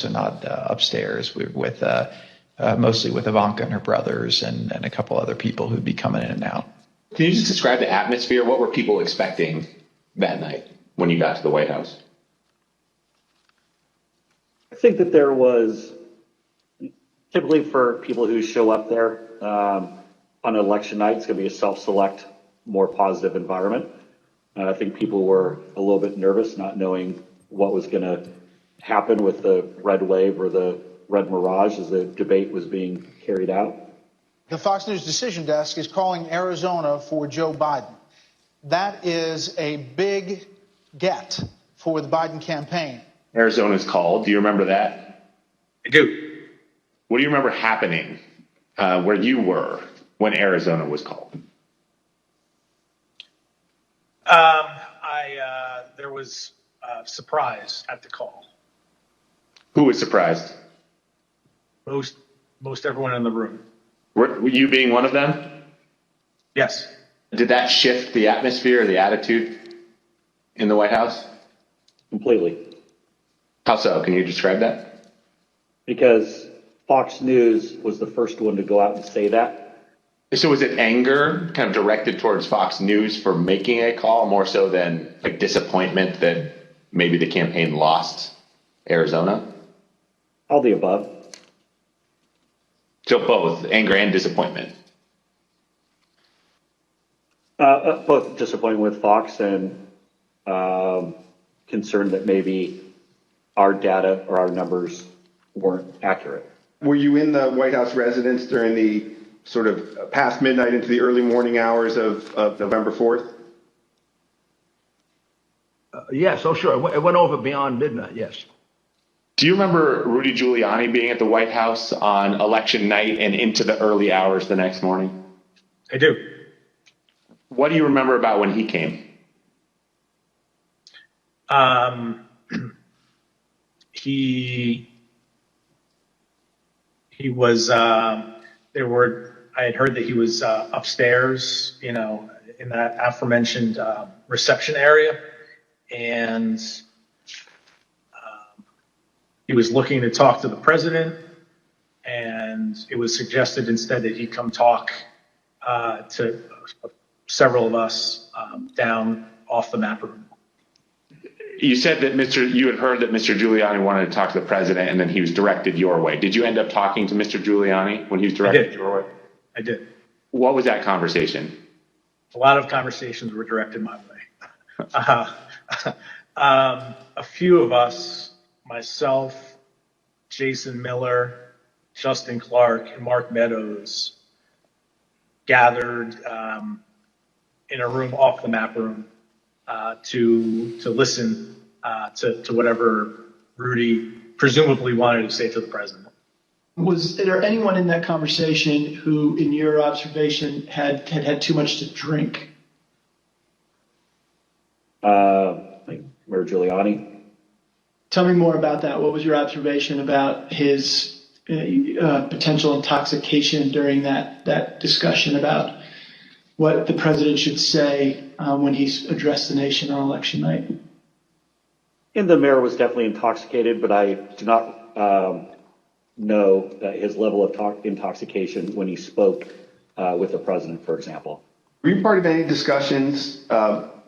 also not upstairs with mostly with Ivanka and her brothers and a couple other people who'd be coming in and out. Can you just describe the atmosphere? What were people expecting that night when you got to the White House? I think that there was, typically for people who show up there on election night, it's going to be a self-select, more positive environment. I think people were a little bit nervous, not knowing what was going to happen with the red wave or the red mirage as the debate was being carried out. The Fox News Decision Desk is calling Arizona for Joe Biden. That is a big get for the Biden campaign. Arizona's called. Do you remember that? I do. What do you remember happening where you were when Arizona was called? There was surprise at the call. Who was surprised? Most everyone in the room. Were you being one of them? Yes. Did that shift the atmosphere or the attitude in the White House? Completely. How so? Can you describe that? Because Fox News was the first one to go out and say that. So was it anger kind of directed towards Fox News for making a call more so than like disappointment that maybe the campaign lost Arizona? All the above. So both anger and disappointment. Both disappointed with Fox and concerned that maybe our data or our numbers weren't accurate. Were you in the White House residence during the sort of past midnight into the early morning hours of November 4th? Yes, oh sure. It went over beyond midnight, yes. Do you remember Rudy Giuliani being at the White House on election night and into the early hours the next morning? I do. What do you remember about when he came? He was I had heard that he was upstairs, in that aforementioned reception area, and he was looking to talk to the president, and it was suggested instead that he come talk to several of us down off the map room. You said that you had heard that Mr. Giuliani wanted to talk to the president, and then he was directed your way. Did you end up talking to Mr. Giuliani when he was directed your way? I did. What was that conversation? A lot of conversations were directed my way. A few of us, myself, Jason Miller, Justin Clark, and Mark Meadows, gathered in a room off the map room to listen to whatever Rudy presumably wanted to say to the president. Was there anyone in that conversation who, in your observation, had too much to drink? Like Mayor Giuliani. Tell me more about that. What was your observation about his potential intoxication during that discussion about what the president should say when he's addressed the nation on election night? And the mayor was definitely intoxicated, but I do not know his level of intoxication when he spoke with the president, for example. Were you part of any discussions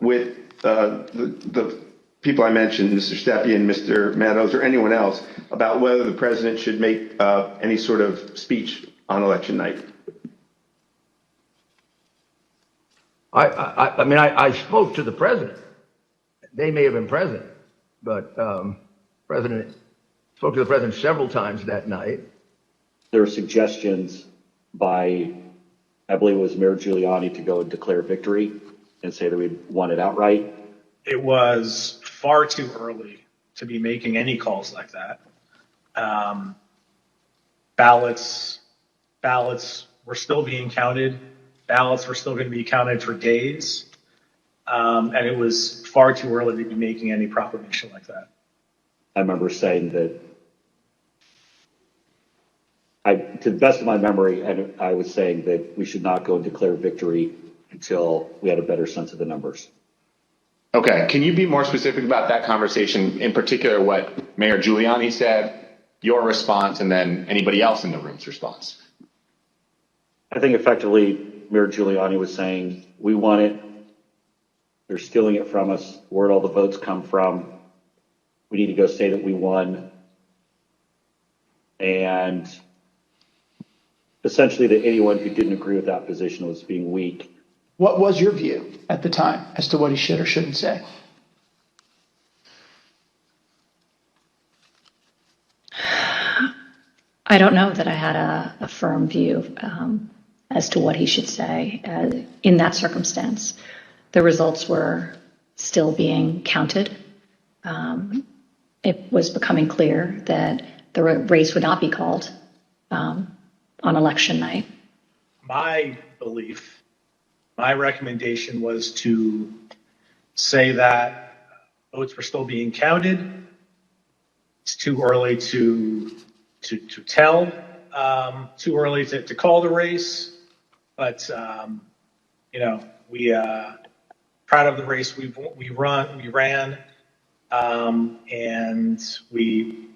with the people I mentioned, Mr. Stepien, Mr. Meadows, or anyone else, about whether the president should make any sort of speech on election night? I spoke to the president. They may have been present, but President spoke to the president several times that night. There were suggestions by, I believe it was Mayor Giuliani, to go and declare victory and say that we'd won it outright. It was far too early to be making any calls like that. Ballots were still being counted. Ballots were still going to be counted for days. And it was far too early to be making any proclamation like that. I remember saying that, to the best of my memory, I was saying that we should not go and declare victory until we had a better sense of the numbers. Okay. Can you be more specific about that conversation, in particular what Mayor Giuliani said your response and then anybody else in the room's response? I think effectively Mayor Giuliani was saying, we want it. They're stealing it from us. Where'd all the votes come from? We need to go say that we won. And essentially that anyone who didn't agree with that position was being weak. What was your view at the time as to what he should or shouldn't say? I don't know that I had a firm view as to what he should say in that circumstance. The results were still being counted. It was becoming clear that the race would not be called on election night. My belief, my recommendation was to say that votes were still being counted. It's too early to tell, too early to call the race, but we proud of the race we ran, and we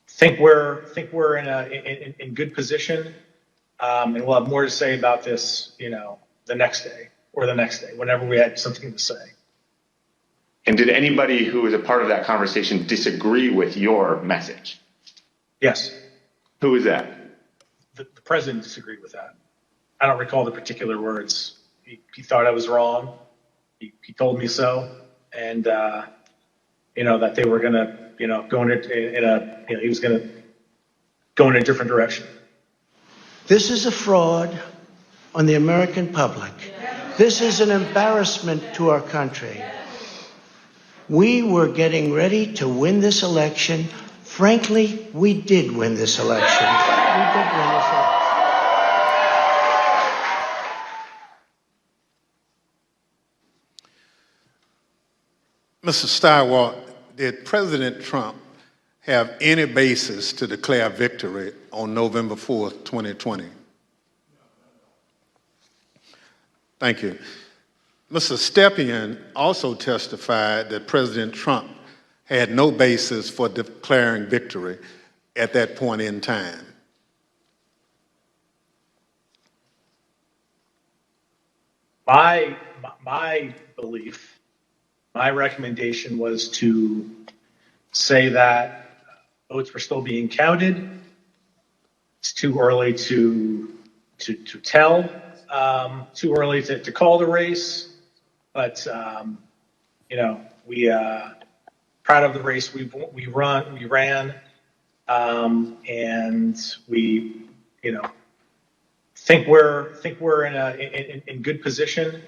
think we're in good position, and we'll have more to say about this the next day or the next day whenever we had something to say. And did anybody who was a part of that conversation disagree with your message? Yes. Who was that? The president disagreed with that. I don't recall the particular words. He thought I was wrong. He told me so, and that they were gonna go he was gonna go in a different direction. This is a fraud on the American public. This is an embarrassment to our country. We were getting ready to win this election. Frankly, we did win this election. We did win this election. Mr. Stirewalt, did President Trump have any basis to declare victory on November 4th, 2020? Thank you. Mr. Stepien also testified that President Trump had no basis for declaring victory at that point in time. My belief, my recommendation was to say that votes were still being counted. It's too early to tell, too early to call the race, but we proud of the race we ran, and we think we're in good position,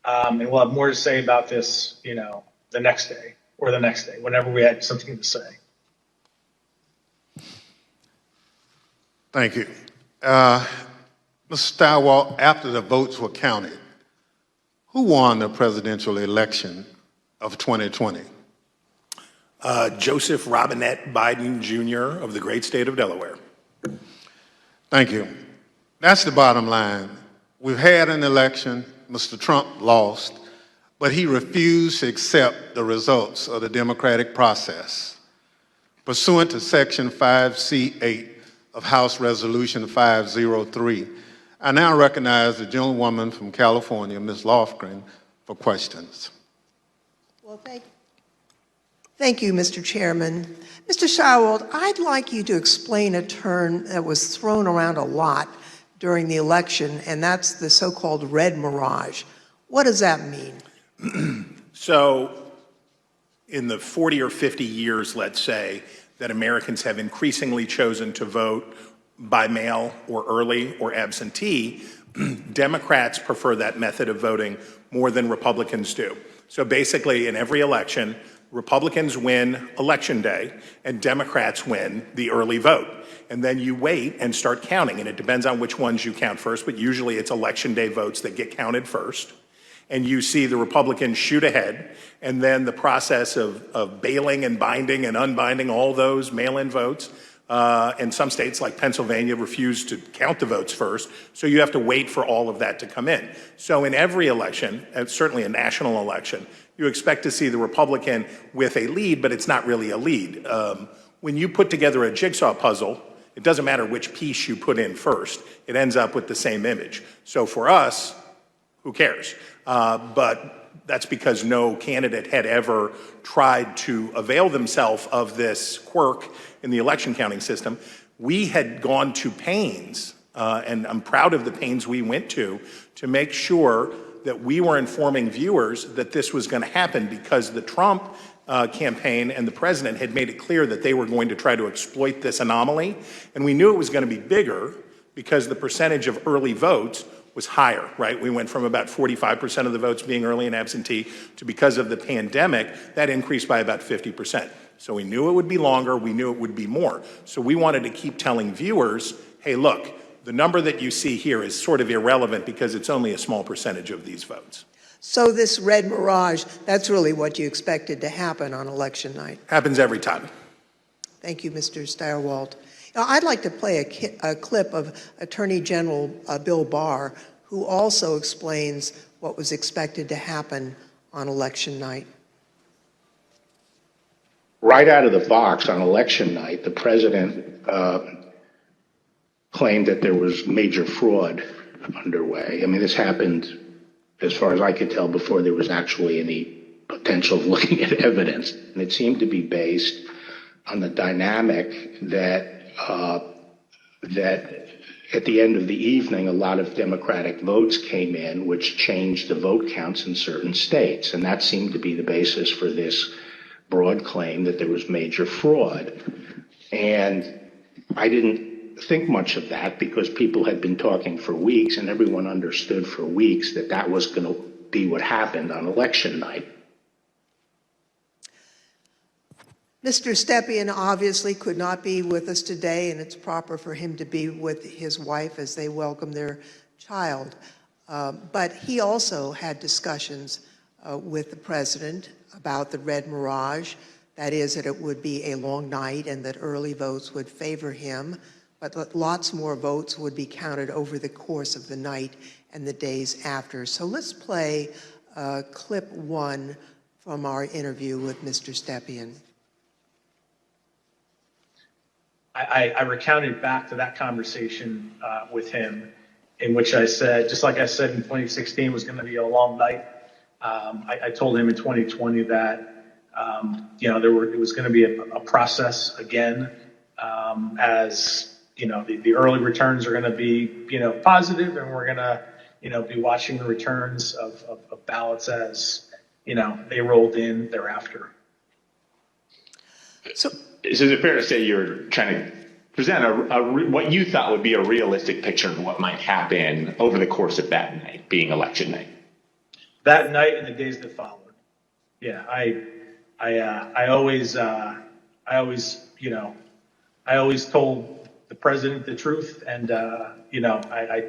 and we'll have more to say about this the next day or the next day whenever we had something to say. Thank you. Mr. Stirewalt, after the votes were counted, who won the presidential election of 2020? Joseph Robinette Biden Jr. of the great state of Delaware. Thank you. That's the bottom line. We've had an election. Mr. Trump lost, but he refused to accept the results of the democratic process. Pursuant to Section 5C8 of House Resolution 503, I now recognize the gentlewoman from California, Ms. Lofgren, for questions. Well, thank you, Mr. Chairman. Mr. Stirewalt, I'd like you to explain a term that was thrown around a lot during the election, and that's the so-called red mirage. What does that mean? So, in the 40 or 50 years, let's say, that Americans have increasingly chosen to vote by mail or early or absentee, Democrats prefer that method of voting more than Republicans do. So basically, in every election, Republicans win Election Day and Democrats win the early vote. And then you wait and start counting, and it depends on which ones you count first, but usually it's Election Day votes that get counted first. And you see the Republicans shoot ahead, and then the process of bailing and binding and unbinding all those mail-in votes. In some states like Pennsylvania refuse to count the votes first, so you have to wait for all of that to come in. So in every election, and certainly a national election, you expect to see the Republican with a lead, but it's not really a lead. when you put together a jigsaw puzzle, it doesn't matter which piece you put in first. It ends up with the same image. So for us, who cares? But that's because no candidate had ever tried to avail themselves of this quirk in the election counting system. We had gone to pains, and I'm proud of the pains we went to make sure that we were informing viewers that this was going to happen, because the Trump campaign and the president had made it clear that they were going to try to exploit this anomaly. And we knew it was going to be bigger because the percentage of early votes was higher, right? We went from about 45% of the votes being early and absentee to, because of the pandemic, that increased by about 50%. So we knew it would be longer, we knew it would be more. So we wanted to keep telling viewers, hey, look, the number that you see here is sort of irrelevant because it's only a small percentage of these votes. So this red mirage, that's really what you expected to happen on election night. Happens every time. Thank you, Mr. Stirewalt. Now, I'd like to play a clip of Attorney General Bill Barr, who also explains what was expected to happen on election night. Right out of the box on election night, the president claimed that there was major fraud underway. I mean, this happened, as far as I could tell, before there was actually any potential of looking at evidence. And it seemed to be based on the dynamic that at the end of the evening, a lot of Democratic votes came in, which changed the vote counts in certain states. And that seemed to be the basis for this broad claim that there was major fraud. And I didn't think much of that because people had been talking for weeks, and everyone understood for weeks that that was going to be what happened on election night. Mr. Stepien obviously could not be with us today, and it's proper for him to be with his wife as they welcome their child. But he also had discussions with the president about the red mirage, that is, that it would be a long night and that early votes would favor him, but that lots more votes would be counted over the course of the night and the days after. So let's play clip 1 from our interview with Mr. Stepien. I recounted back to that conversation with him, in which I said, just like I said in 2016 was going to be a long night. I told him in 2020 that it was going to be a process again, as the early returns are going to be positive, and we're going to be watching the returns of ballots as they rolled in thereafter. So is it fair to say you're trying to present what you thought would be a realistic picture of what might happen over the course of that night, being election night? That night and the days that followed. Yeah, I always told the president the truth, and I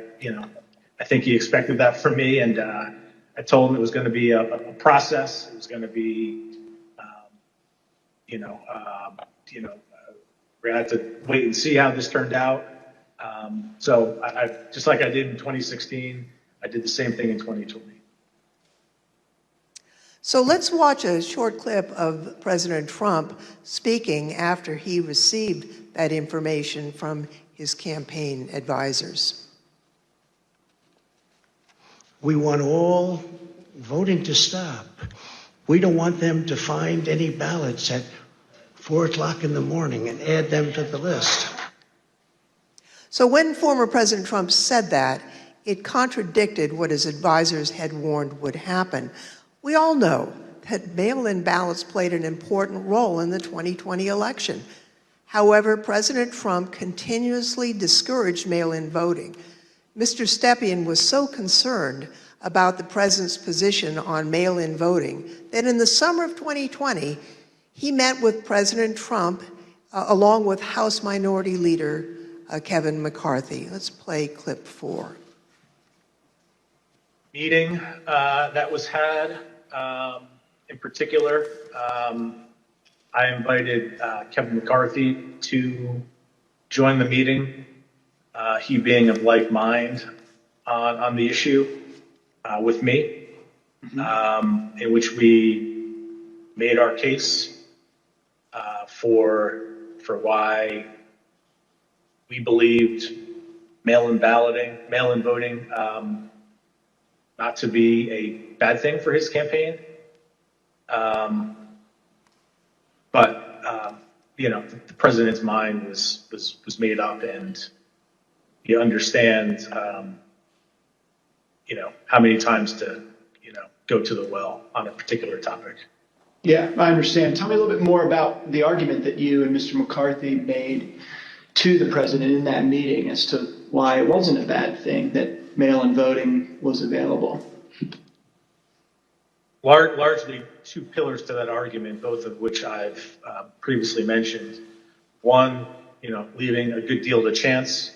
think he expected that from me, and I told him it was going to be a process. It was going to be, we're going to have to wait and see how this turned out. So I just like I did in 2016, I did the same thing in 2020. So let's watch a short clip of President Trump speaking after he received that information from his campaign advisors. We want all voting to stop. We don't want them to find any ballots at 4 o'clock in the morning and add them to the list. So when former President Trump said that, it contradicted what his advisors had warned would happen. We all know that mail-in ballots played an important role in the 2020 election. However, President Trump continuously discouraged mail-in voting. Mr. Stepien was so concerned about the president's position on mail-in voting that in the summer of 2020, he met with President Trump along with House Minority Leader Kevin McCarthy. Let's play clip 4. Meeting that was had, in particular, I invited Kevin McCarthy to join the meeting, he being of like mind on the issue with me, in which we made our case for for why we believed mail-in voting, not to be a bad thing for his campaign. The president's mind was made up, and you understand, how many times to, go to the well on a particular topic. Yeah, I understand. Tell me a little bit more about the argument that you and Mr. McCarthy made to the president in that meeting as to why it wasn't a bad thing that mail-in voting was available. Largely two pillars to that argument, both of which I've previously mentioned. One, leaving a good deal to chance,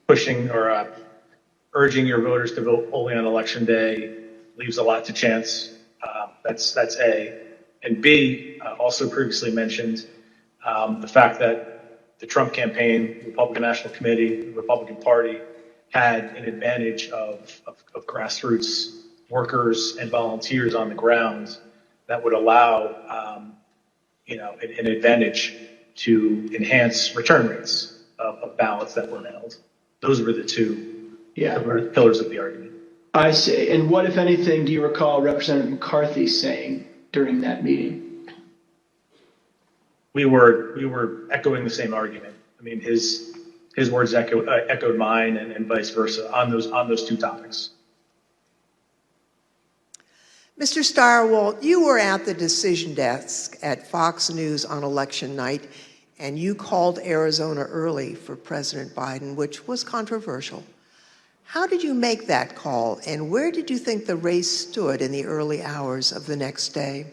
pushing or urging your voters to vote only on election day leaves a lot to chance. That's A. And B, also previously mentioned, the fact that the Trump campaign, Republican National Committee, the Republican Party had an advantage of grassroots workers and volunteers on the ground that would allow, an advantage to enhance return rates of ballots that were mailed. Those were the two pillars of the argument. I see. And what, if anything, do you recall Representative McCarthy saying during that meeting? We were echoing the same argument. I mean, his words echoed mine, and vice versa on those two topics. Mr. Stirewalt, you were at the decision desk at Fox News on election night, and you called Arizona early for President Biden, which was controversial. How did you make that call, and where did you think the race stood in the early hours of the next day?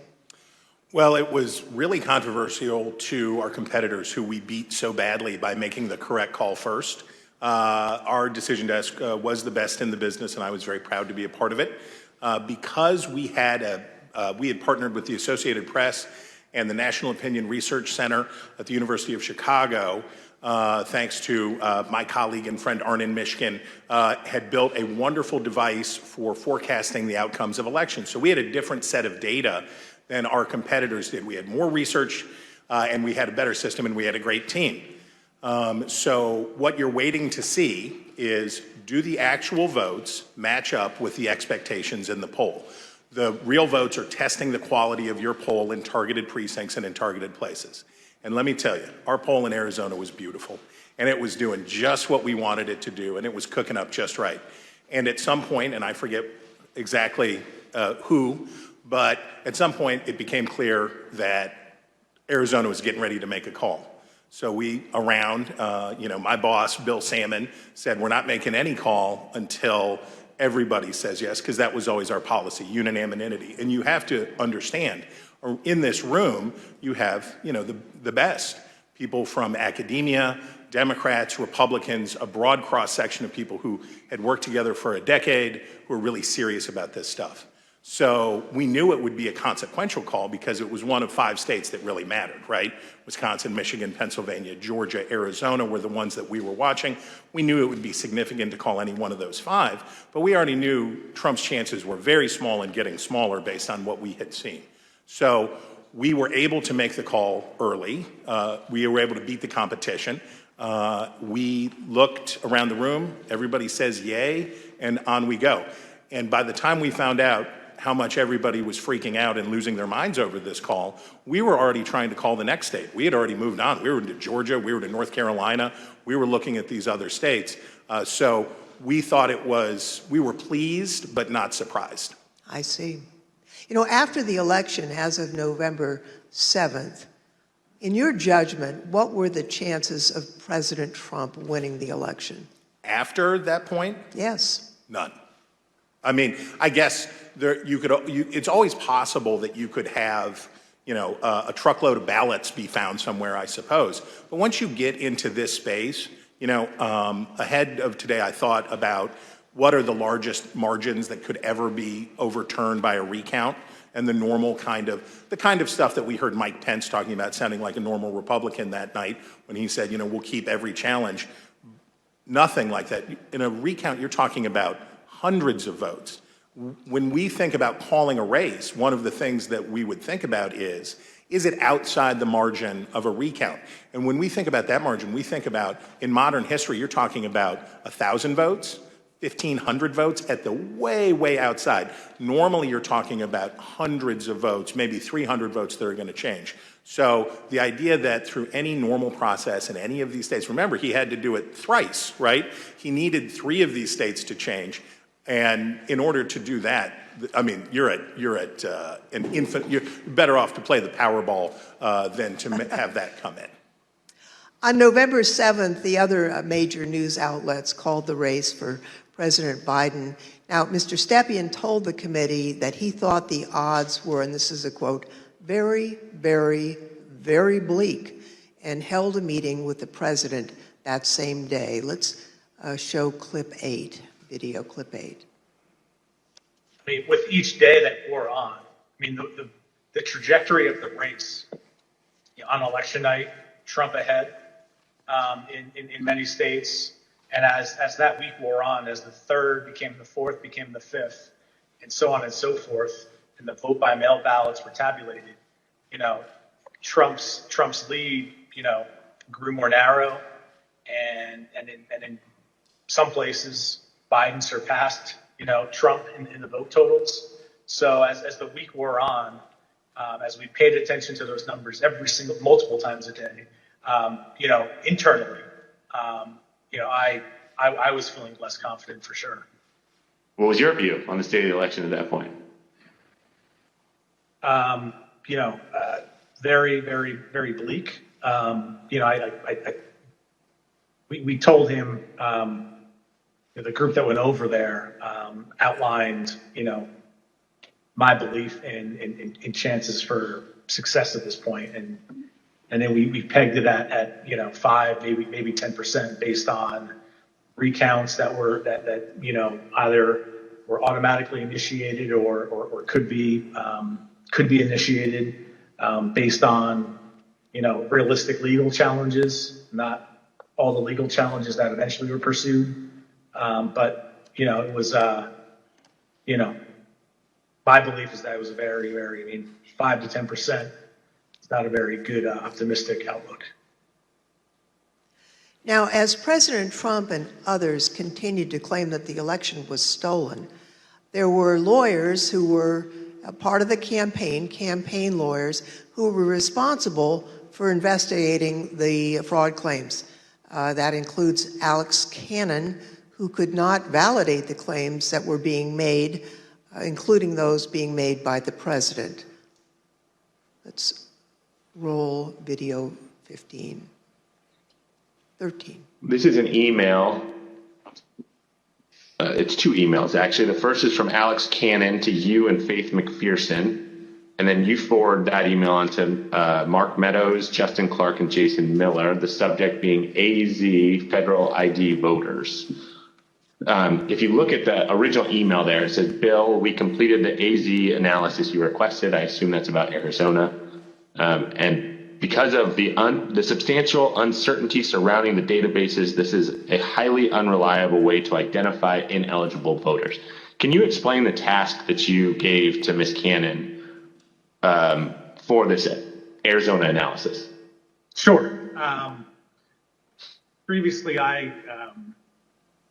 Well, it was really controversial to our competitors who we beat so badly by making the correct call first. Our decision desk was the best in the business, and I was very proud to be a part of it. Because we had partnered with the Associated Press and the National Opinion Research Center at the University of Chicago, thanks to my colleague and friend Arnon Mishkin, had built a wonderful device for forecasting the outcomes of elections. So we had a different set of data than our competitors did. We had more research, and we had a better system, and we had a great team. So what you're waiting to see is, do the actual votes match up with the expectations in the poll? The real votes are testing the quality of your poll in targeted precincts and in targeted places. And let me tell you, our poll in Arizona was beautiful, and it was doing just what we wanted it to do, and it was cooking up just right. And at some point, and I forget exactly who, but at some point it became clear that Arizona was getting ready to make a call. So we, my boss, Bill Salmon, said we're not making any call until everybody says yes, because that was always our policy, unanimity. And you have to understand, in this room, you have, the best. People from academia, Democrats, Republicans, a broad cross-section of people who had worked together for a decade, who are really serious about this stuff. So we knew it would be a consequential call because it was one of 5 states that really mattered, right? Wisconsin, Michigan, Pennsylvania, Georgia, Arizona were the ones that we were watching. We knew it would be significant to call any one of those 5, but we already knew Trump's chances were very small and getting smaller based on what we had seen. So we were able to make the call early. We were able to beat the competition. We looked around the room, everybody says yay, and on we go. And by the time we found out how much everybody was freaking out and losing their minds over this call, we were already trying to call the next state. We had already moved on. We were to Georgia, we were to North Carolina, we were looking at these other states. So we thought we were pleased, but not surprised. I see. After the election, as of November 7th, in your judgment, what were the chances of President Trump winning the election? After that point? Yes. None. I mean, I guess it's always possible that you could have, a truckload of ballots be found somewhere, I suppose. But once you get into this space, ahead of today, I thought about what are the largest margins that could ever be overturned by a recount, and the kind of stuff that we heard Mike Pence talking about, sounding like a normal Republican that night when he said, we'll keep every challenge. Nothing like that. In a recount, you're talking about hundreds of votes. When we think about calling a race, one of the things that we would think about is Is it outside the margin of a recount? And when we think about that margin, we think about, in modern history, you're talking about 1,000 votes, 1,500 votes at the way, way outside. Normally, you're talking about hundreds of votes, maybe 300 votes that are going to change. So the idea that through any normal process in any of these states, remember, he had to do it thrice, right? He needed 3 of these states to change. And in order to do that, I mean, you're at an infant. You're better off to play the Powerball than to have that come in. On November 7th, the other major news outlets called the race for President Biden. Now, Mr. Stepien told the committee that he thought the odds were, and this is a quote, very, very, very bleak, and held a meeting with the president that same day. Let's show clip 8, video clip 8. I mean, with each day that wore on, I mean, the trajectory of the race, you know, on election night, Trump ahead in many states. And as that week wore on, as the 3rd became the 4th, became the 5th, and so on and so forth, and the vote by mail ballots were tabulated, you know, Trump's lead, you know, grew more narrow, and in some places, Biden surpassed, you know, Trump in the vote totals. So as the week wore on, as we paid attention to those numbers multiple times a day, you know, internally, you know, I was feeling less confident for sure. What was your view on the state of the election at that point? You know, very, very, very bleak. You know, we told him, the group that went over there outlined, you know, my belief in chances for success at this point, and then we pegged it at you know 5, maybe 10% based on recounts that you know either were automatically initiated or could be initiated based on you know realistic legal challenges, not all the legal challenges that eventually were pursued. But, you know, it was, you know, my belief is that it was a very, very, I mean, 5 to 10%. It's not a very good, optimistic outlook. Now, as President Trump and others continued to claim that the election was stolen, there were lawyers who were a part of the campaign lawyers, who were responsible for investigating the fraud claims. That includes Alex Cannon, who could not validate the claims that were being made, including those being made by the president. Let's roll video 13. This is an email. It's 2 emails, actually. The first is from Alex Cannon to you and Faith McPherson. And then you forward that email on to Mark Meadows, Justin Clark, and Jason Miller, the subject being AZ Federal ID voters. If you look at the original email there, it says, Bill, we completed the AZ analysis you requested. I assume that's about Arizona. And because of the substantial uncertainty surrounding the databases, this is a highly unreliable way to identify ineligible voters. Can you explain the task that you gave to Ms. Cannon for this Arizona analysis? Sure. Previously, I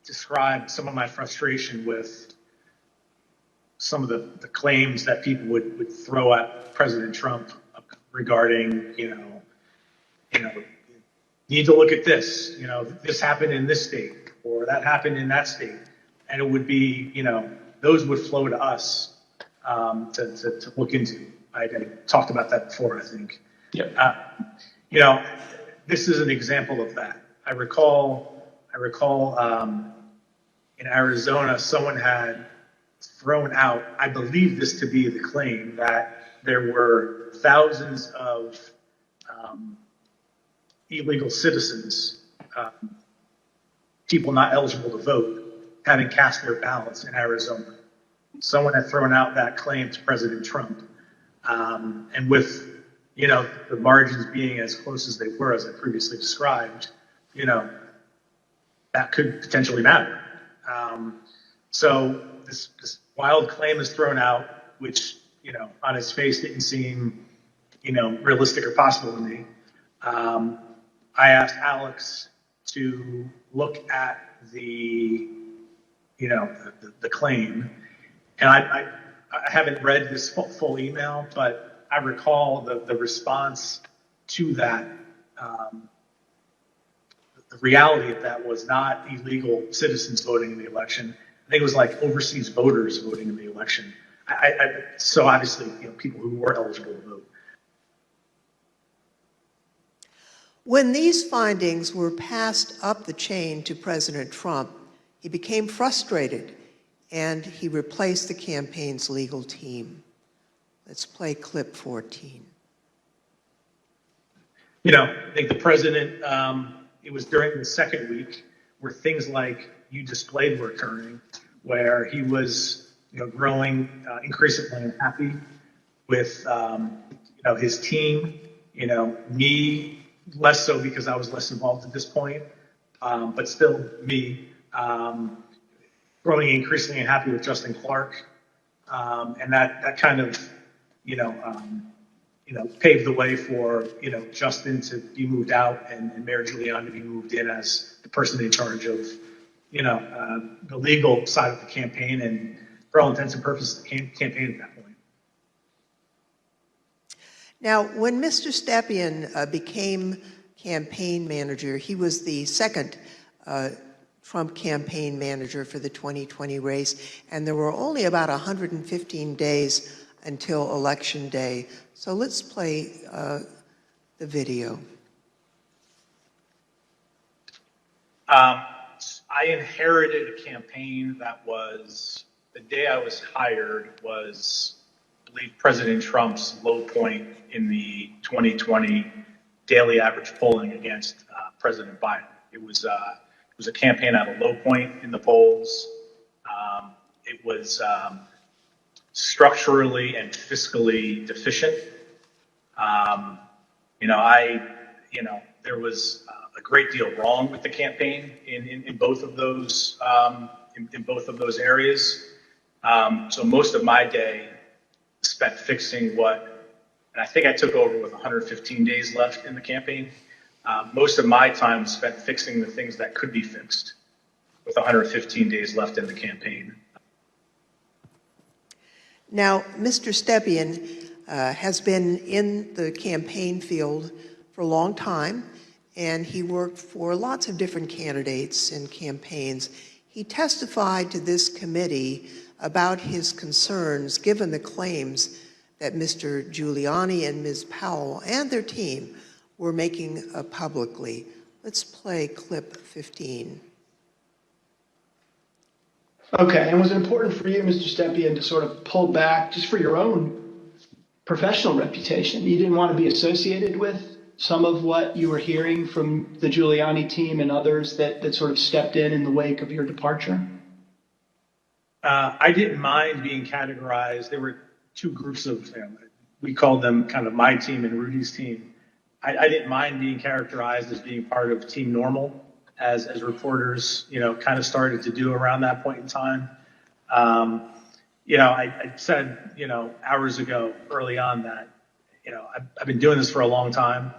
described some of my frustration with some of the claims that people would throw at President Trump regarding, you need to look at this, this happened in this state or that happened in that state. And it would be, those would flow to us to look into. I talked about that before, I think. Yeah. This is an example of that. I recall in Arizona, someone had thrown out, I believe this to be the claim, that there were thousands of illegal citizens, people not eligible to vote, having cast their ballots in Arizona. Someone had thrown out that claim to President Trump. And with, the margins being as close as they were, as I previously described, that could potentially matter. So this wild claim is thrown out, which, on its face didn't seem, realistic or possible to me. I asked Alex to look at the claim, and I haven't read this full email, but I recall the response to that. The reality of that was not illegal citizens voting in the election. I think it was like overseas voters voting in the election. So obviously, people who were eligible to vote. When these findings were passed up the chain to President Trump, he became frustrated and he replaced the campaign's legal team. Let's play clip 14. I think the president, it was during the second week where things like you displayed were occurring, where he was, growing increasingly unhappy with, his team, me less so because I was less involved at this point, but still me, growing increasingly unhappy with Justin Clark. And that kind of, paved the way for, Justin to be moved out and Mayor Giuliani to be moved in as the person in charge of, the legal side of the campaign and for all intents and purposes, the campaign at that point. Now, when Mr. Stepien became campaign manager, he was the second Trump campaign manager for the 2020 race, and there were only about 115 days until Election Day. So let's play the video. I inherited a campaign that was, the day I was hired was, I believe, President Trump's low point in the 2020 daily average polling against President Biden. It was a campaign at a low point in the polls. It was structurally and fiscally deficient. There was a great deal wrong with the campaign in both of those areas. So most of my day spent fixing and I think I took over with 115 days left in the campaign. Most of my time spent fixing the things that could be fixed with 115 days left in the campaign. Now, Mr. Stepien has been in the campaign field for a long time, and he worked for lots of different candidates and campaigns. He testified to this committee about his concerns given the claims that Mr. Giuliani and Ms. Powell and their team were making publicly. Let's play clip 15. Okay, and was it important for you, Mr. Stepien, to sort of pull back just for your own professional reputation? You didn't want to be associated with some of what you were hearing from the Giuliani team and others that sort of stepped in the wake of your departure? I didn't mind being categorized. There were two groups of, we called them kind of my team and Rudy's team. I didn't mind being characterized as being part of Team Normal, as reporters, kind of started to do around that point in time. I said, hours ago, early on that, I've been doing this for a long time,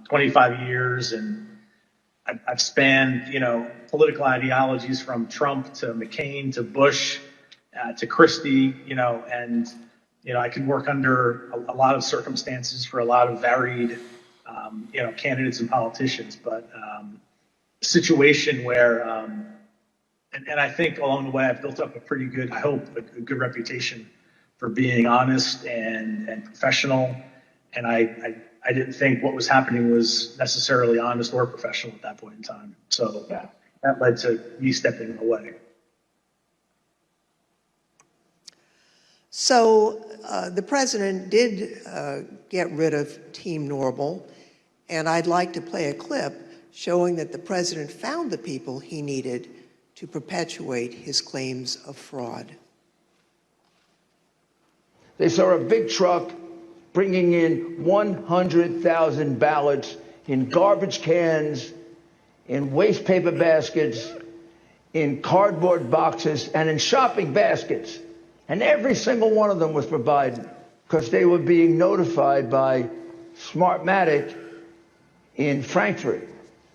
25 years, and I've spanned, political ideologies from Trump to McCain to Bush to Christie, and, I could work under a lot of circumstances for a lot of varied, candidates and politicians, but a situation where, and I think along the way I've built up a pretty good, I hope, a good reputation for being honest and professional. And I didn't think what was happening was necessarily honest or professional at that point in time. So that led to me stepping away. So the president did get rid of Team Normal, and I'd like to play a clip showing that the president found the people he needed to perpetuate his claims of fraud. They saw a big truck bringing in 100,000 ballots in garbage cans, in waste paper baskets, in cardboard boxes, and in shopping baskets. And every single one of them was for Biden. because they were being notified by Smartmatic in Frankfurt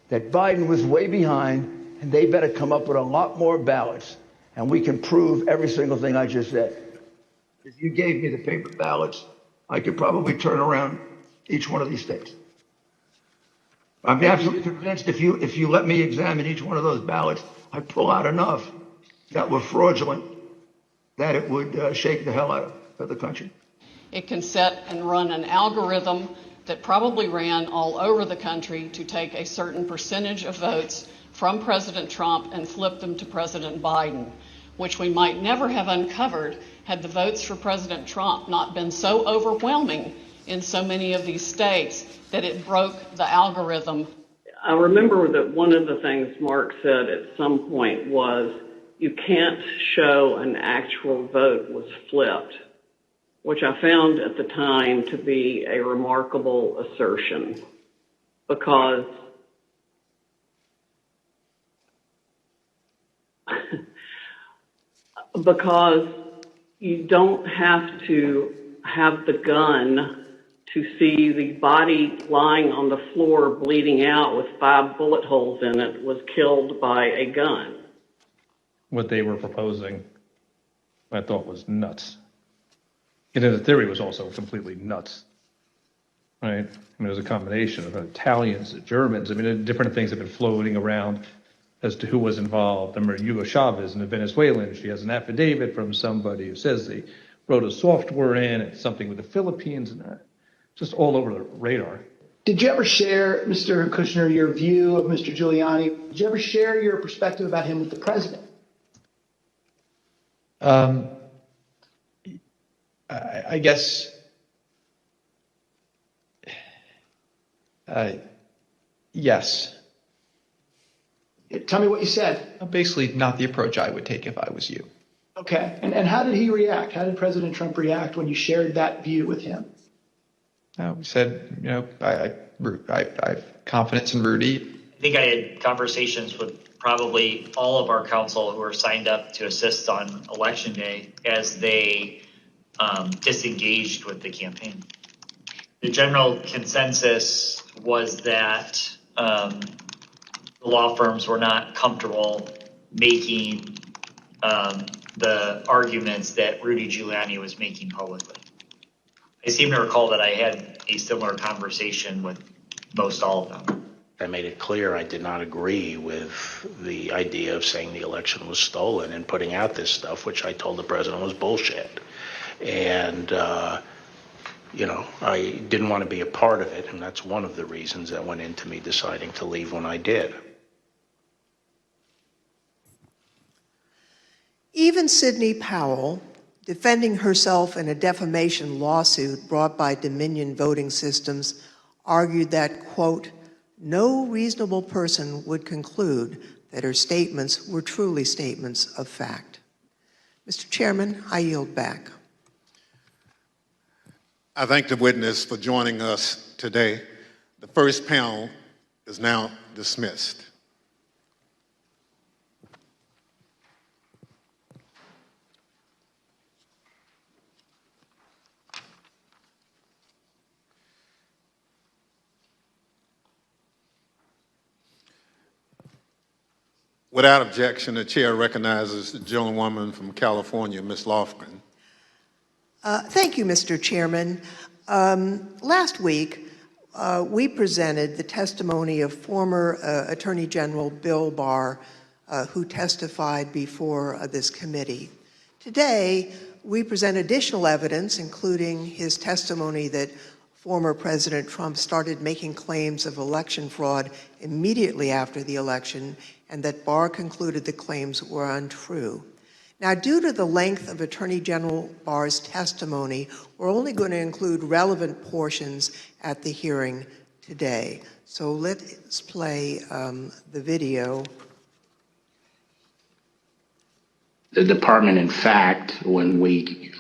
that Biden was way behind and they better come up with a lot more ballots. And we can prove every single thing I just said. If you gave me the paper ballots, I could probably turn around each one of these states. I'm absolutely convinced if you let me examine each one of those ballots, I'd pull out enough that were fraudulent that it would shake the hell out of the country. It can set and run an algorithm that probably ran all over the country to take a certain percentage of votes from President Trump and flip them to President Biden, which we might never have uncovered had the votes for President Trump not been so overwhelming in so many of these states that it broke the algorithm. I remember that one of the things Mark said at some point was, you can't show an actual vote was flipped, which I found at the time to be a remarkable assertion, because you don't have to have the gun to see the body lying on the floor bleeding out with 5 bullet holes in it was killed by a gun. What they were proposing, I thought was nuts. And then the theory was also completely nuts, right? I mean, it was a combination of Italians, Germans. I mean, different things have been floating around as to who was involved. I remember Hugo Chavez, and a Venezuelan. She has an affidavit from somebody who says they wrote a software in, and something with the Philippines, and just all over the radar. Did you ever share, Mr. Kushner, your view of Mr. Giuliani? Did you ever share your perspective about him with the president? I guess, yes. Tell me what you said. Basically, not the approach I would take if I was you. Okay. And how did he react? How did President Trump react when you shared that view with him? We said, I have confidence in Rudy. I think I had conversations with probably all of our council who are signed up to assist on Election Day as they disengaged with the campaign. The general consensus was that the law firms were not comfortable making the arguments that Rudy Giuliani was making publicly. I seem to recall that I had a similar conversation with most all of them. I made it clear I did not agree with the idea of saying the election was stolen and putting out this stuff, which I told the president was bullshit. And, I didn't want to be a part of it, and that's one of the reasons that went into me deciding to leave when I did. Even Sidney Powell, defending herself in a defamation lawsuit brought by Dominion Voting Systems, argued that, quote, no reasonable person would conclude that her statements were truly statements of fact. Mr. Chairman, I yield back. I thank the witness for joining us today. The first panel is now dismissed. Without objection, the chair recognizes the gentlewoman from California, Ms. Lofgren. Thank you, Mr. Chairman. Last week, we presented the testimony of former Attorney General Bill Barr, who testified before this committee. Today, we present additional evidence, including his testimony that former President Trump started making claims of election fraud immediately after the election, and that Barr concluded the claims were untrue. Now, due to the length of Attorney General Barr's testimony, we're only going to include relevant portions at the hearing today. So let's play the video. The department, in fact, when we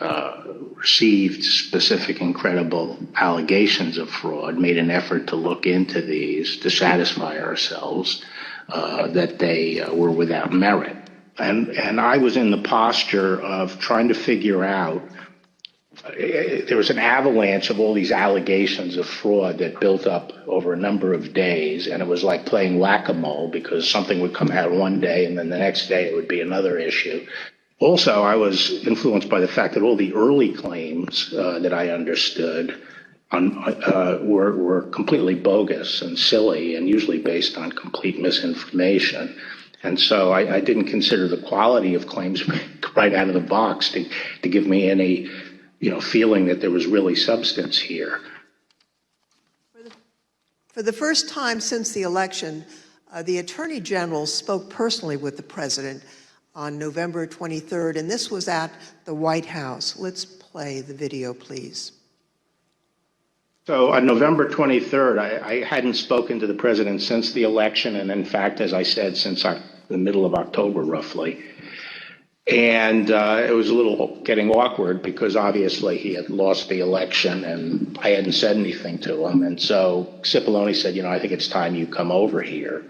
received specific and credible allegations of fraud, made an effort to look into these to satisfy ourselves that they were without merit. And I was in the posture of trying to figure out there was an avalanche of all these allegations of fraud that built up over a number of days, and it was like playing whack-a-mole because something would come out one day and then the next day it would be another issue. Also, I was influenced by the fact that all the early claims that I understood were completely bogus and silly and usually based on complete misinformation. And so I didn't consider the quality of claims right out of the box to give me any feeling that there was really substance here. For the first time since the election, the Attorney General spoke personally with the President on November 23rd, and this was at the White House. Let's play the video, please. So on November 23rd, I hadn't spoken to the President since the election, and in fact, as I said, since the middle of October, roughly. And it was a little getting awkward because obviously he had lost the election and I hadn't said anything to him. And so Cipollone said, I think it's time you come over here.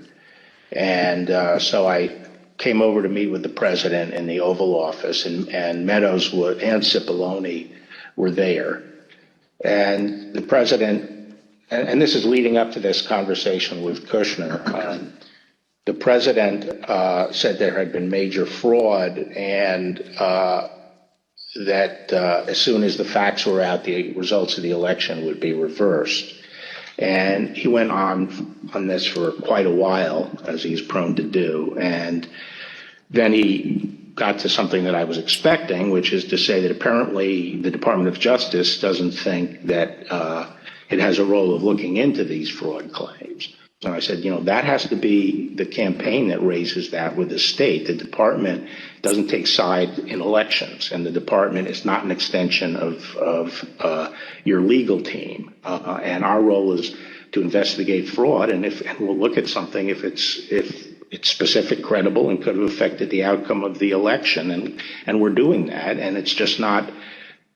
And so I came over to meet with the President in the Oval Office, and Meadows and Cipollone were there. And the President, and this is leading up to this conversation with Kushner, the President said there had been major fraud and that as soon as the facts were out, the results of the election would be reversed. And he went on this for quite a while, as he's prone to do. And then he got to something that I was expecting, which is to say that apparently the Department of Justice doesn't think that it has a role of looking into these fraud claims. And I said, that has to be the campaign that raises that with the state. The department doesn't take sides in elections, and the department is not an extension of your legal team. And our role is to investigate fraud, and we'll look at something if it's specific, credible, and could have affected the outcome of the election. And we're doing that, and it's just not.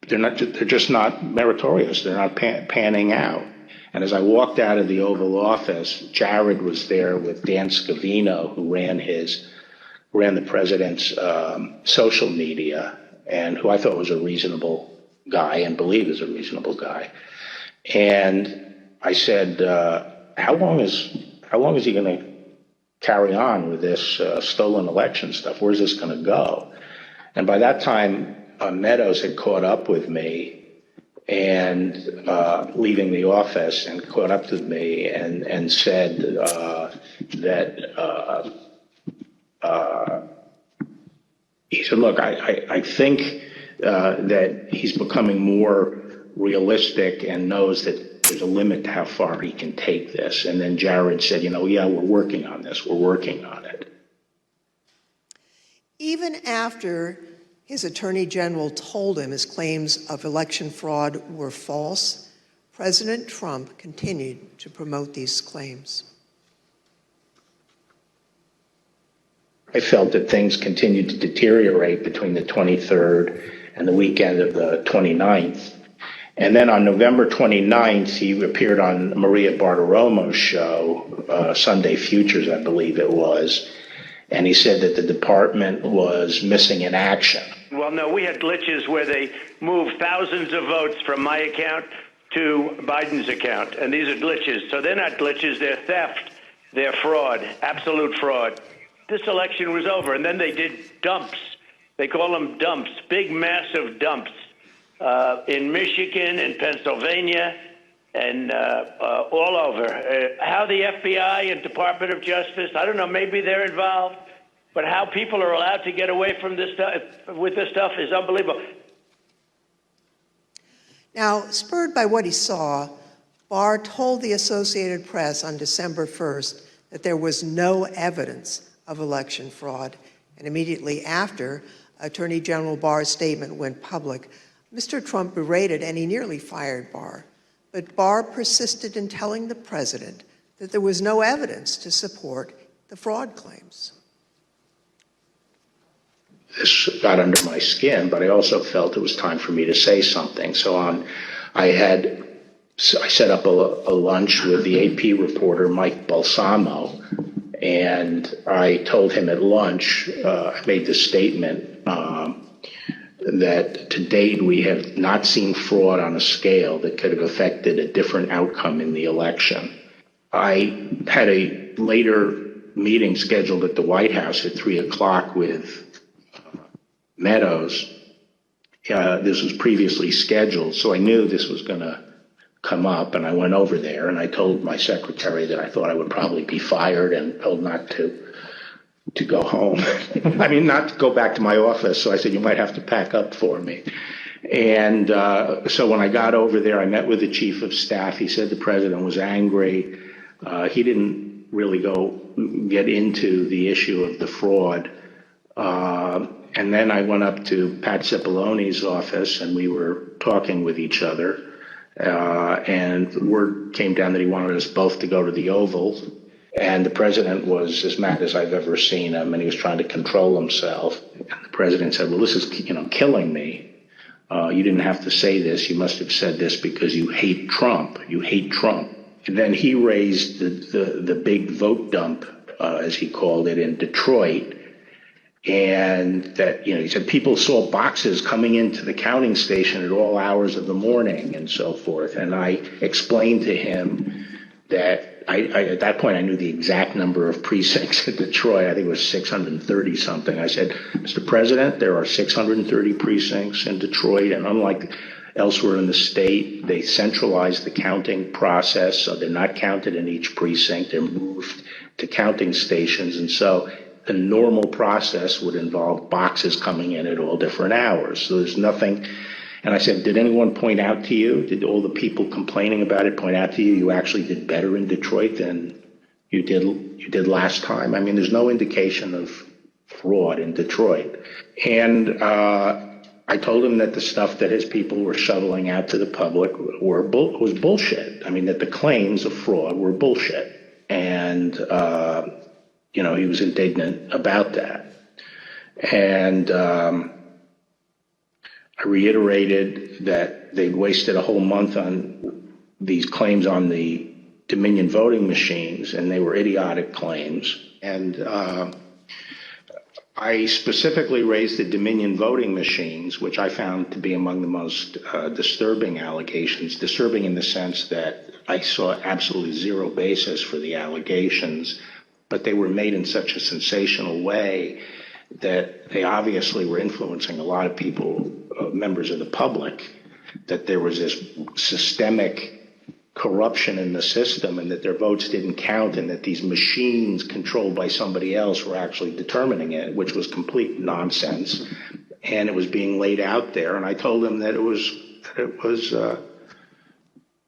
They're just not meritorious. They're not panning out. And as I walked out of the Oval Office, Jared was there with Dan Scavino, who ran the president's social media, and who I thought was a reasonable guy and believe is a reasonable guy. And I said, how long is he going to carry on with this stolen election stuff? Where's this going to go? And by that time, Meadows had caught up with me and leaving the office, and caught up with me and said that he said, look, I think that he's becoming more realistic and knows that there's a limit to how far he can take this. And then Jared said, yeah, we're working on this. We're working on it. Even after his Attorney General told him his claims of election fraud were false, President Trump continued to promote these claims. I felt that things continued to deteriorate between the 23rd and the weekend of the 29th. And then on November 29th, he appeared on Maria Bartiromo's show, Sunday Futures, I believe it was. And he said that the department was missing in action. Well, no, we had glitches where they moved thousands of votes from my account to Biden's account. And these are glitches. So they're not glitches, they're theft, they're fraud, absolute fraud. This election was over, and then they did dumps. They call them dumps, big, massive dumps in Michigan and Pennsylvania and all over. How the FBI and Department of Justice, I don't know, maybe they're involved, but how people are allowed to get away from this stuff with this stuff is unbelievable. Now, spurred by what he saw, Barr told the Associated Press on December 1st that there was no evidence of election fraud. And immediately after Attorney General Barr's statement went public, Mr. Trump berated and he nearly fired Barr. But Barr persisted in telling the president that there was no evidence to support the fraud claims. This got under my skin, but I also felt it was time for me to say something. So I set up a lunch with the AP reporter, Mike Balsamo, and I told him at lunch, I made this statement that to date we have not seen fraud on a scale that could have affected a different outcome in the election. I had a later meeting scheduled at the White House at 3 o'clock with Meadows. This was previously scheduled, so I knew this was going to come up, and I went over there and I told my secretary that I thought I would probably be fired and told not to go home. I mean, not to go back to my office. So I said, you might have to pack up for me. And so when I got over there, I met with the chief of staff. He said the president was angry. He didn't really get into the issue of the fraud. And then I went up to Pat Cipolloni's office and we were talking with each other. And word came down that he wanted us both to go to the Oval. And the president was as mad as I've ever seen him, and he was trying to control himself. And the president said, well, this is, killing me. You didn't have to say this. You must have said this because you hate Trump. You hate Trump. And then he raised the big vote dump, as he called it, in Detroit. And that, he said people saw boxes coming into the counting station at all hours of the morning and so forth. And I explained to him that at that point, I knew the exact number of precincts in Detroit. I think it was 630 something. I said, Mr. President, there are 630 precincts in Detroit, and unlike elsewhere in the state, they centralized the counting process, so they're not counted in each precinct. They're moved to counting stations, and so the normal process would involve boxes coming in at all different hours. So there's nothing. And I said, did anyone point out to you, did all the people complaining about it point out to you, you actually did better in Detroit than you did last time? I mean, there's no indication of fraud in Detroit. And I told him that the stuff that his people were shoveling out to the public was bullshit. I mean, that the claims of fraud were bullshit. And, he was indignant about that. And I reiterated that they'd wasted a whole month on these claims on the Dominion voting machines, and they were idiotic claims. And I specifically raised the Dominion voting machines, which I found to be among the most disturbing allegations, disturbing in the sense that I saw absolutely zero basis for the allegations, but they were made in such a sensational way that they obviously were influencing a lot of people, members of the public, that there was this systemic corruption in the system and that their votes didn't count and that these machines controlled by somebody else were actually determining it, which was complete nonsense. And it was being laid out there. And I told them that it was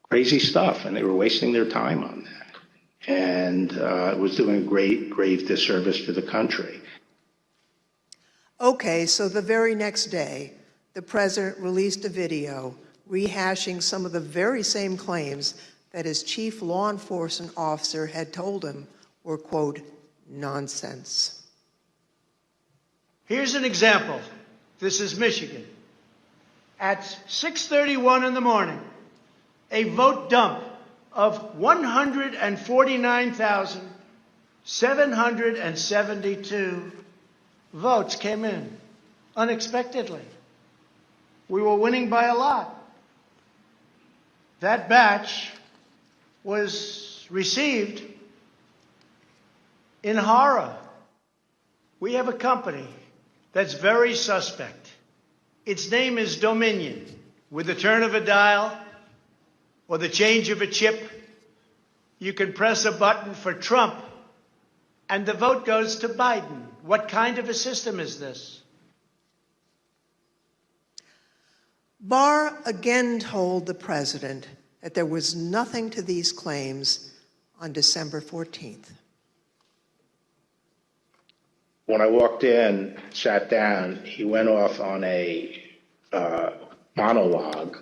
crazy stuff and they were wasting their time on that. And it was doing a grave disservice to the country. Okay, so the very next day, the president released a video rehashing some of the very same claims that his chief law enforcement officer had told him were, quote, nonsense. Here's an example. This is Michigan. At 6:31 in the morning, a vote dump of 149,772 votes came in unexpectedly. We were winning by a lot. That batch was received in horror. We have a company that's very suspect. Its name is Dominion. With the turn of a dial or the change of a chip, you can press a button for Trump and the vote goes to Biden. What kind of a system is this? Barr again told the president that there was nothing to these claims on December 14th. When I walked in, sat down, he went off on a monologue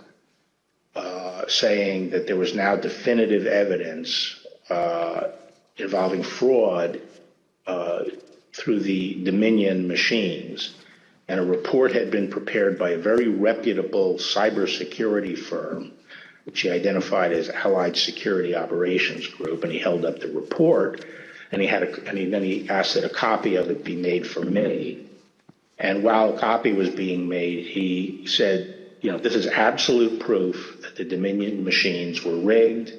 saying that there was now definitive evidence involving fraud through the Dominion machines. And a report had been prepared by a very reputable cybersecurity firm, which he identified as Allied Security Operations Group. And he held up the report, and then he asked that a copy of it be made for me. And while a copy was being made, he said, this is absolute proof that the Dominion machines were rigged.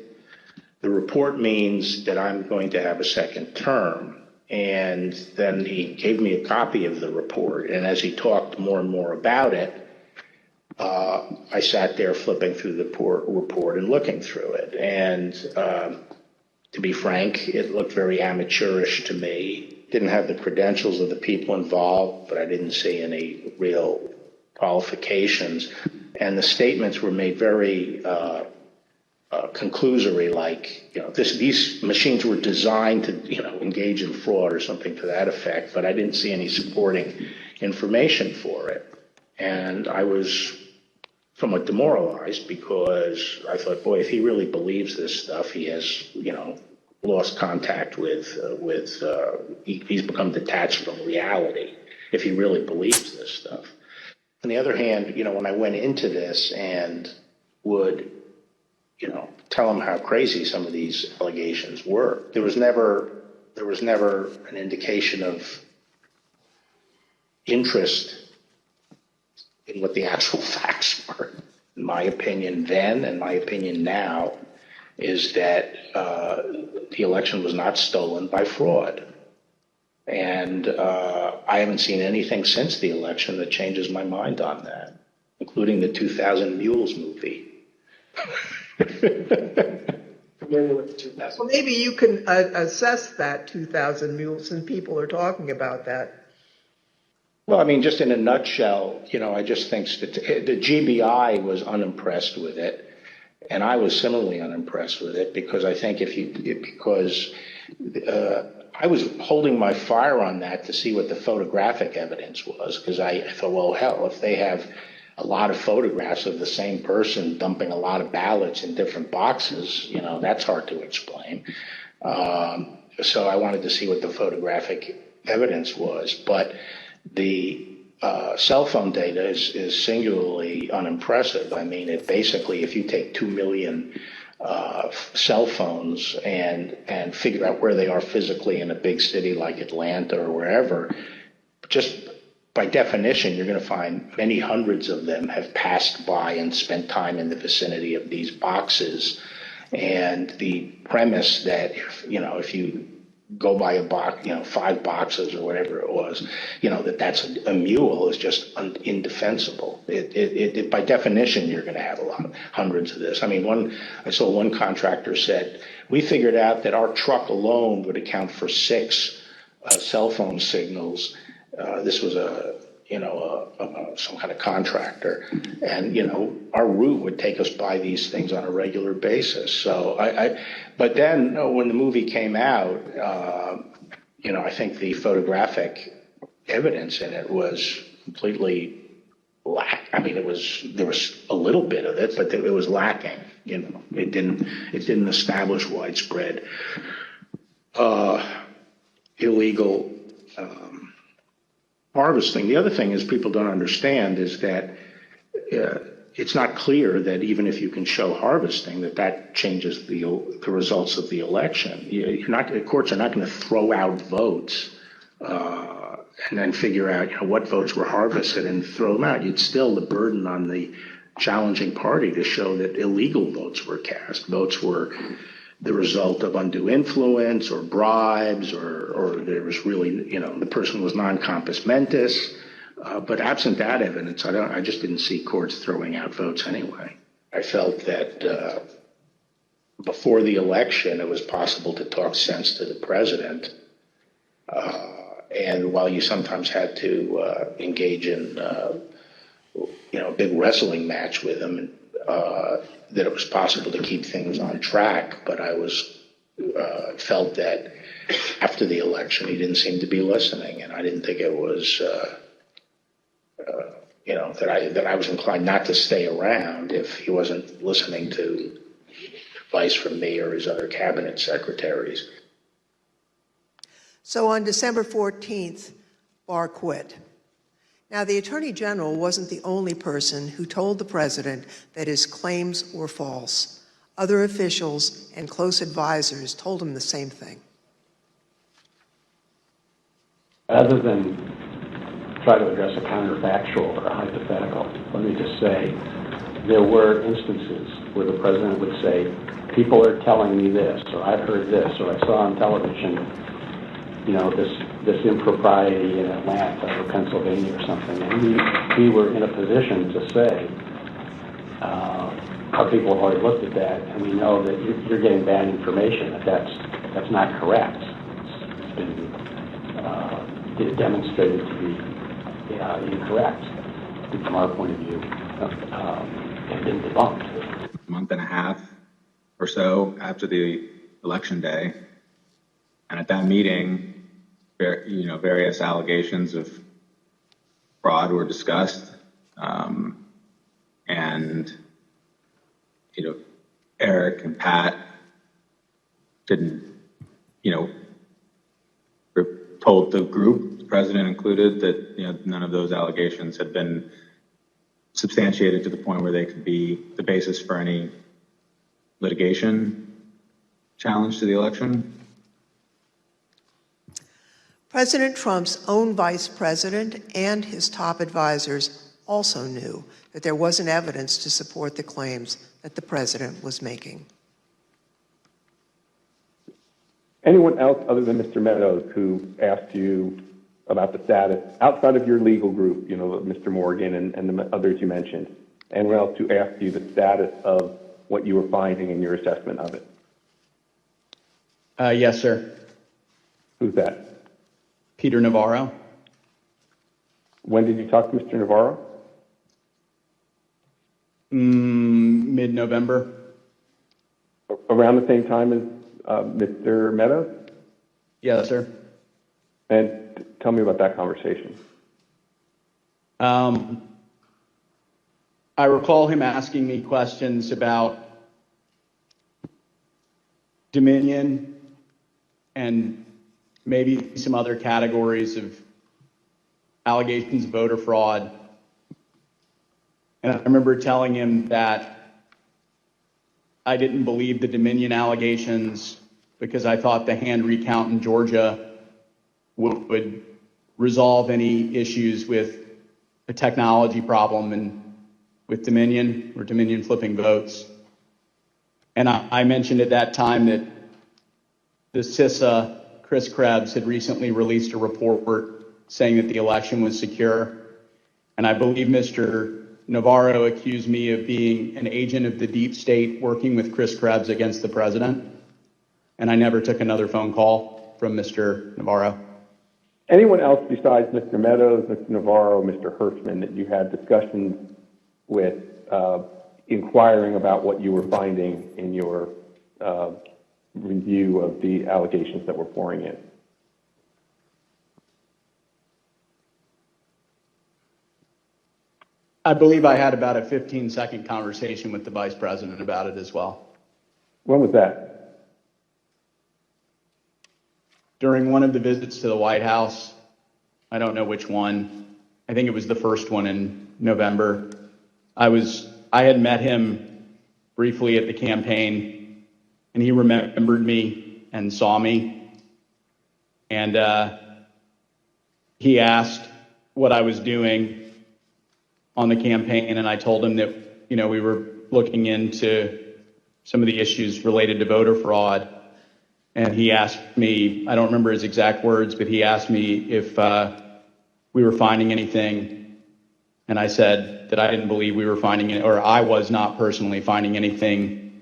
The report means that I'm going to have a second term. And then he gave me a copy of the report. And as he talked more and more about it, I sat there flipping through the report and looking through it. And to be frank, it looked very amateurish to me. Didn't have the credentials of the people involved, but I didn't see any real qualifications. And the statements were made very conclusory, like, these machines were designed to, engage in fraud or something to that effect, but I didn't see any supporting information for it. And I was somewhat demoralized because I thought, boy, if he really believes this stuff, he has, lost contact with he's become detached from reality if he really believes this stuff. On the other hand, when I went into this and would, tell him how crazy some of these allegations were, there was never an indication of interest in what the actual facts were. In my opinion then and my opinion now is that the election was not stolen by fraud. And I haven't seen anything since the election that changes my mind on that, including the 2000 Mules movie. Well, maybe you can assess that 2,000 Mules, and people are talking about that. Well, I mean, just in a nutshell, I just think the GBI was unimpressed with it. And I was similarly unimpressed with it because I think I was holding my fire on that to see what the photographic evidence was, because I thought, well, hell, if they have a lot of photographs of the same person dumping a lot of ballots in different boxes, that's hard to explain. So I wanted to see what the photographic evidence was. But the cell phone data is singularly unimpressive. I mean, it basically, if you take 2 million cell phones and figure out where they are physically in a big city like Atlanta or wherever, just by definition, you're going to find many hundreds of them have passed by and spent time in the vicinity of these boxes. And the premise that, if you go by a box, 5 boxes or whatever it was, that's a mule is just indefensible. It by definition, you're going to have hundreds of this. I mean, I saw one contractor said, we figured out that our truck alone would account for 6 cell phone signals. This was some kind of contractor, and our route would take us by these things on a regular basis. So but then when the movie came out, I think the photographic evidence in it was completely I mean, there was a little bit of it, but it was lacking. It didn't establish widespread illegal harvesting. The other thing is people don't understand is that it's not clear that even if you can show harvesting, that changes the results of the election. The courts are not going to throw out votes and then figure out what votes were harvested and throw them out. It's still the burden on the challenging party to show that illegal votes were cast. Votes were the result of undue influence or bribes, or there was really, the person was non-compos mentis. But absent that evidence, I just didn't see courts throwing out votes anyway. I felt that before the election, it was possible to talk sense to the president. And while you sometimes had to engage in, a big wrestling match with him, that it was possible to keep things on track, but I felt that after the election he didn't seem to be listening, and I didn't think it was that I was inclined not to stay around if he wasn't listening to advice from me or his other cabinet secretaries. So on December 14th, Barr quit. Now, the Attorney General wasn't the only person who told the president that his claims were false. Other officials and close advisors told him the same thing. Rather than try to address a counterfactual or a hypothetical. Let me just say, there were instances where the president would say, people are telling me this, or I've heard this, or I saw on television, you know, this impropriety in Atlanta or Pennsylvania or something. And we were in a position to say, our people have already looked at that, and we know that you're getting bad information, that's not correct. It's been demonstrated to be incorrect from our point of view, and been debunked. A month and a half or so after the election day, and at that meeting, various allegations of fraud were discussed, and Eric and Pat didn't, told the group, the president included, that none of those allegations had been substantiated to the point where they could be the basis for any litigation challenge to the election. President Trump's own vice president and his top advisors also knew that there wasn't evidence to support the claims that the president was making. Anyone else other than Mr. Meadows who asked you about the status outside of your legal group, Mr. Morgan and the others you mentioned, anyone else who asked you the status of what you were finding in your assessment of it? Yes, sir. Who's that? Peter Navarro. When did you talk to Mr. Navarro? Mid-November. Around the same time as Mr. Meadows? Yes, sir. And tell me about that conversation. I recall him asking me questions about Dominion and maybe some other categories of allegations of voter fraud. And I remember telling him that I didn't believe the Dominion allegations because I thought the hand recount in Georgia would resolve any issues with the technology problem and with Dominion or Dominion flipping votes. And I mentioned at that time that the CISA, Chris Krebs, had recently released a report saying that the election was secure. And I believe Mr. Navarro accused me of being an agent of the deep state working with Chris Krebs against the president. And I never took another phone call from Mr. Navarro. Anyone else besides Mr. Meadows, Mr. Navarro, Mr. Hirschman that you had discussions with inquiring about what you were finding in your review of the allegations that were pouring in? I believe I had about a 15-second conversation with the vice president about it as well. When was that? During one of the visits to the White House. I don't know which one. I think it was the first one in November. I had met him briefly at the campaign, and he remembered me and saw me. And he asked what I was doing on the campaign, and I told him that, we were looking into some of the issues related to voter fraud. And he asked me, I don't remember his exact words, but he asked me if we were finding anything. And I said that I didn't believe we were finding it, or I was not personally finding anything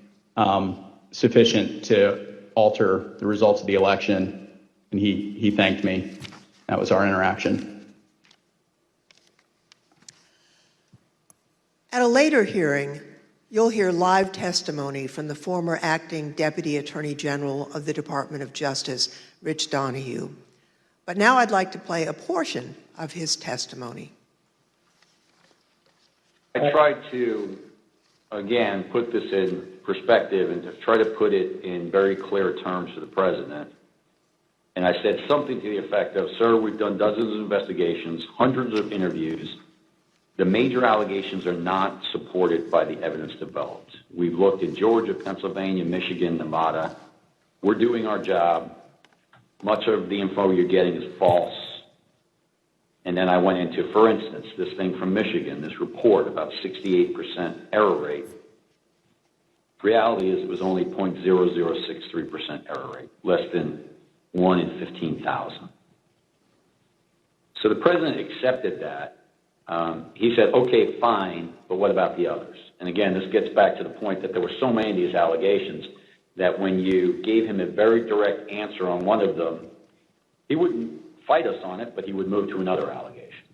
sufficient to alter the results of the election. And he thanked me. That was our interaction. At a later hearing, you'll hear live testimony from the former acting Deputy Attorney General of the Department of Justice, Rich Donoghue. But now I'd like to play a portion of his testimony. I tried to, again, put this in perspective and to try to put it in very clear terms to the president. And I said something to the effect of, sir, we've done dozens of investigations, hundreds of interviews. The major allegations are not supported by the evidence developed. We've looked in Georgia, Pennsylvania, Michigan, Nevada. We're doing our job. Much of the info you're getting is false. And then I went into, for instance, this thing from Michigan, this report about 68% error rate. Reality is it was only 0.0063% error rate, less than 1 in 15,000. So the president accepted that. He said, okay, fine, but what about the others? And again, this gets back to the point that there were so many of these allegations that when you gave him a very direct answer on one of them, he wouldn't fight us on it, but he would move to another allegation.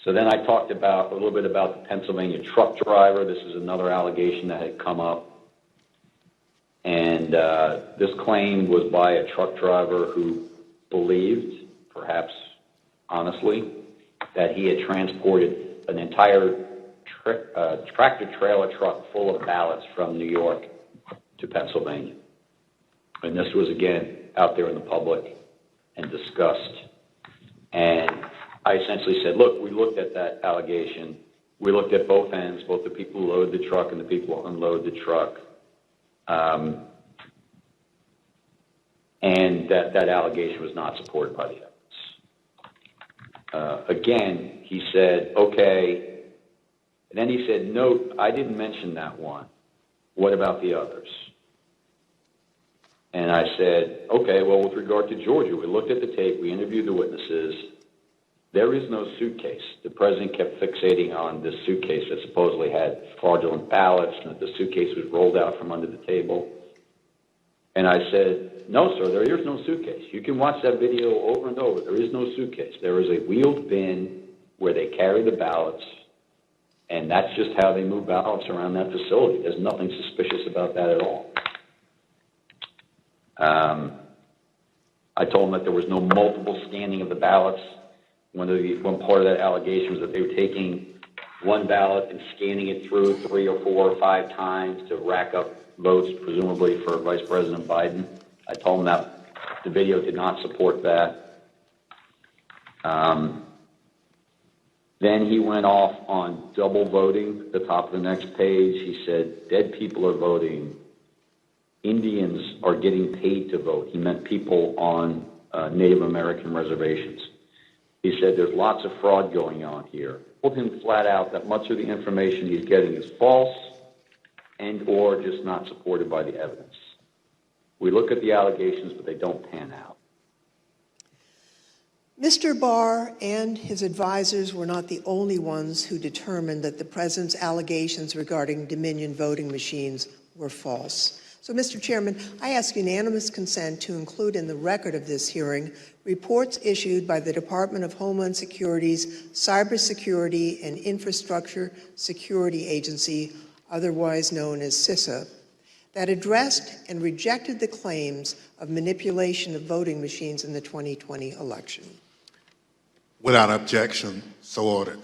So then I talked about a little bit about the Pennsylvania truck driver. This is another allegation that had come up. And this claim was by a truck driver who believed, perhaps honestly, that he had transported an entire tractor-trailer truck full of ballots from New York to Pennsylvania. And this was, again, out there in the public and discussed. And I essentially said, look, we looked at that allegation. We looked at both ends, both the people who load the truck and the people who unload the truck. And that allegation was not supported by the evidence. Again, he said, okay. And then he said, no, I didn't mention that one. What about the others? And I said, okay, well, with regard to Georgia, we looked at the tape, we interviewed the witnesses. There is no suitcase. The president kept fixating on this suitcase that supposedly had fraudulent ballots and that the suitcase was rolled out from under the table. And I said, no, sir, there is no suitcase. You can watch that video over and over. There is no suitcase. There is a wheeled bin where they carry the ballots, and that's just how they move ballots around that facility. There's nothing suspicious about that at all. I told them that there was no multiple scanning of the ballots. One part of that allegation was that they were taking one ballot and scanning it through 3 or 4 or 5 times to rack up votes, presumably for Vice President Biden. I told them that the video did not support that. Then he went off on double voting. At the top of the next page, he said, dead people are voting. Indians are getting paid to vote. He meant people on Native American reservations. He said there's lots of fraud going on here. Told him flat out that much of the information he's getting is false and or just not supported by the evidence. We look at the allegations, but they don't pan out. Mr. Barr and his advisors were not the only ones who determined that the president's allegations regarding Dominion voting machines were false. So, Mr. Chairman, I ask unanimous consent to include in the record of this hearing reports issued by the Department of Homeland Security's Cybersecurity and Infrastructure Security Agency, otherwise known as CISA, that addressed and rejected the claims of manipulation of voting machines in the 2020 election. Without objection, so ordered.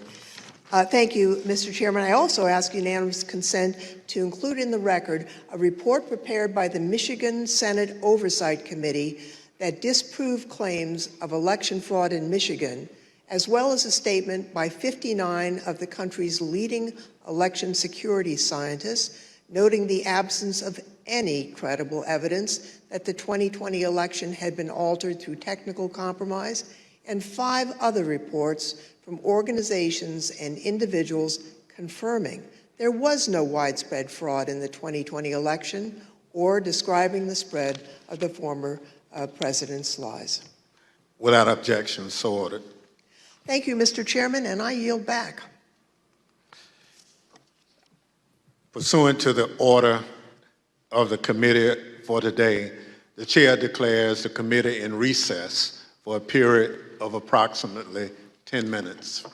Thank you, Mr. Chairman. I also ask unanimous consent to include in the record a report prepared by the Michigan Senate Oversight Committee that disproved claims of election fraud in Michigan, as well as a statement by 59 of the country's leading election security scientists, noting the absence of any credible evidence that the 2020 election had been altered through technical compromise, and 5 other reports from organizations and individuals confirming there was no widespread fraud in the 2020 election or describing the spread of the former president's lies. Without objection, so ordered. Thank you, Mr. Chairman, and I yield back. Pursuant to the order of the committee for today, the chair declares the committee in recess for a period of approximately 10 minutes.